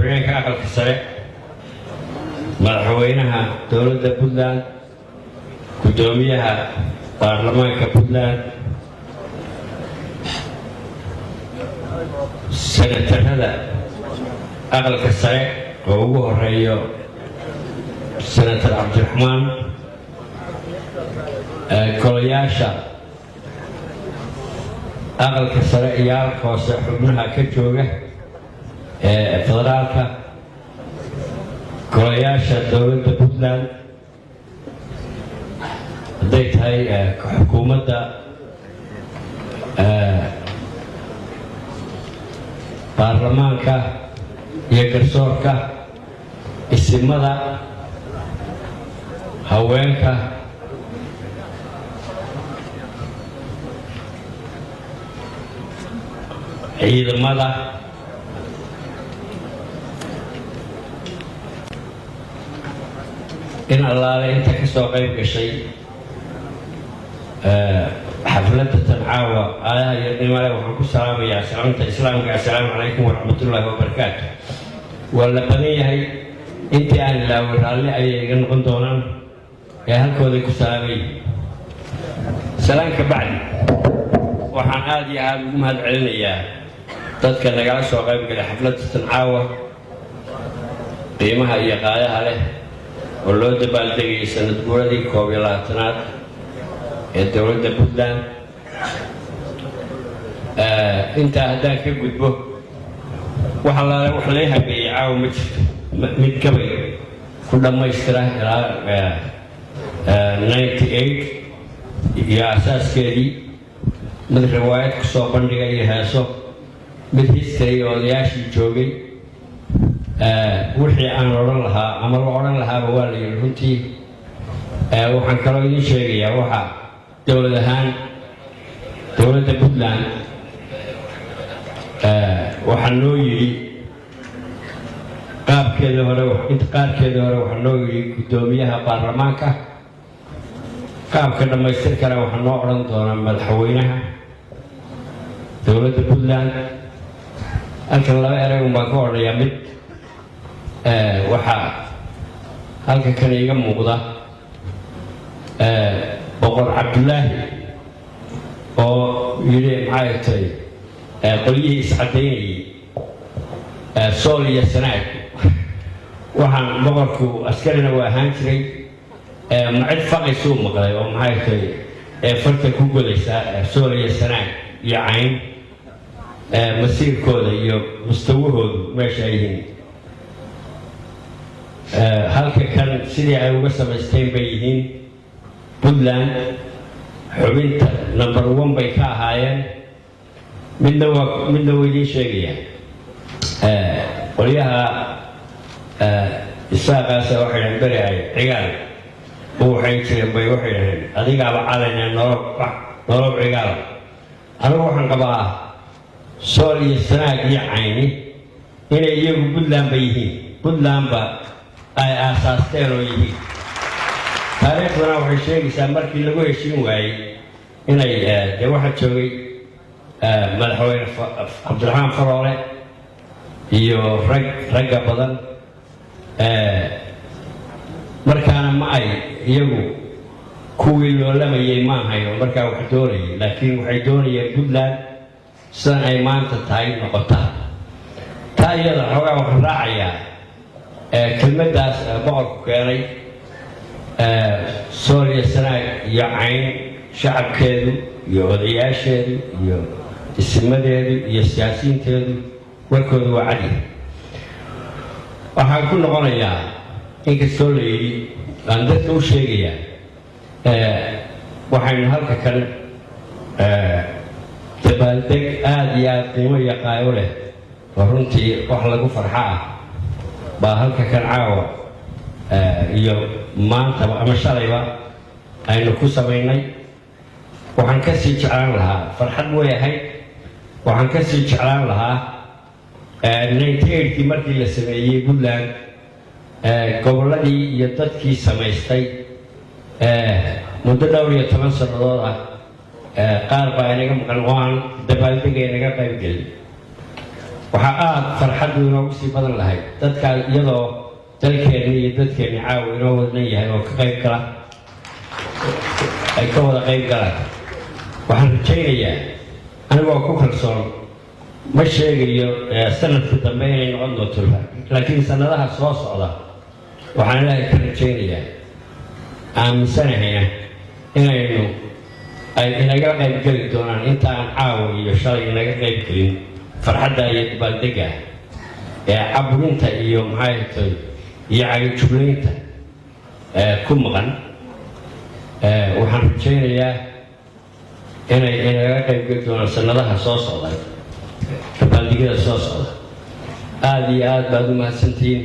ku-xigeenka aqalka sare madaxweynaha dowladda Puntland gudoomiyaha baarlamaanka Puntland senatarada aqalka sare oo ugu horeeyo senator Cabdiraxmaan golayaasha aqalka sare iyo aqalka hoose xubnaha ka jooga federaalka golayaasha dowladda Puntland hadday tahay xukuumadda baarlamaanka iyo garsoorka isimada haweenka ciidamada in allaale inta ka soo qayb gashay xafladda tancaawa aadaha iyo qiimale waxaan ku salaamayaa salaamta islaamka assalaamu calaykum waraxmatullaahi wabarakaatu. waa la badan yahay intii aan ilaawo raalli ayay iga noqon doonaan ee halkooday ku salaamay. salaanka bacdi waxaan aad iyo aad ugu mahad celinayaa dadka nagala soo qayb galay xafladda tancaawa qiimaha iyo qaadaha leh oo loo dabaaldegayay sanad guuradii 21aad ee dowladda Puntland. intaa haddaan ka gudbo waxa la habeeyay caawa ma jirto mid gabay ku dhammaystira ilaa 98 iyo asaaskeedii mid riwaayad ku soo bandhiga iyo heeso mid history odayaashii joogay wixii aan odhan lahaa ama la odhan lahaaba waa la yidhi runtii. waxaan kaloo idiin sheegayaa waxa dowlad ahaan dowladda Puntland waxaa noo yidhi qaarkeeda hore waxaa noo yidhi gudoomiyaha baarlamaanka qaabka dhammaystirkana waxaa noo odhan doonaa madaxweynaha dowladda Puntland. halkan laba erey un baan ka odhayaa mid waxaa halka kan iiga muuqda boqor Cabdullaahi oo yidhi maxay tahay qolyihii iscadaynayay sool iyo sanaag waxaan boqorku askarina waa ahaan jiray macid faqaysuu maqlay oo maxay tahay farta ku godaysaa sool iyo sanaag iyo cayn masiirkooda iyo mustawahoodu meesha ay yihiin. halka kan sidii ay uga samaysteen bay yihiin Puntland xubinta number 1 bay ka ahaayeen. midna waa idiin sheegaya qolyaha isaaqaasa waxay dhahan beri ay cigaal u waxay jireen bay waxay dhaheen adigaaba calayna nolob cigaal. anigu waxaan qabaa sool iyo sanaag iyo cayni inay iyagu Puntland ba yihiin, Puntland ba ay aasaasteen oo yihiin. taariikhduna waxay sheegaysaa markii lagu heshiin waayey inay dee waxaa joogay madaxweyne Cabdiraxmaan Faroole iyo ragga badan markaana ma ay iyagu kuwii loolamayay ma ahayn markaa wax doonayay, laakiin waxay doonayeen Puntland sidan ay maanta tahay noqotaa. taa iyada xoogaa waxaan raacayaa kelmaddaas boqorku keenay sool iyo sanaag iyo cayn shacabkeedu iyo odayaasheedu iyo isimadeedu iyo siyaasiyiinteedu warkooda waa cadi. waxaan ku noqonayaa inkastoo la yidhi aan dadka u sheegayaa waxaynu halka kan dabaaldeg aad iyo aad qiimo iyo qaayo leh oo runtii wax lagu farxa ah baa halka kan caawa iyo maantaba ama shalayba aynu ku samaynay. waxaan ka sii jeclaan lahaa farxad way ahayd. waxaan ka sii jeclaan lahaa 98kii markii la sameeyey Puntland gobolladii iyo dadkii samaystay muddo dhowr iyo 10 sannadood ah qaar baa inaga maqan oo aan dabaaldega inaga qayb gelin. waxaa farxaddu inoogu sii badan lahayd dadkaa iyadoo dalkeenni iyo dadkeenni caawa inoo wadnan yahay oo ka qayb gala ay ka wada qayb galaan waxaan rajaynayaa anigoo ku kalsoon ma sheegayo sanadka dambe inay noqon doonto laakiin sanadaha soo socda waxaan ilaahay ka rajaynayaa aaminsanahayna inaynu ay inaga qayb geli doonaan intaan caawa iyo shalay inaga qayb gelin farxadda iyo dabaaldega ee caburinta iyo maxay tahay iyo cagajuglaynta ku maqan waxaan rajaynayaa inay inaga qayb geli doonaan sanadaha soo socda dabaaldegyada soo socda aad iyo aad baad u mahadsantihiin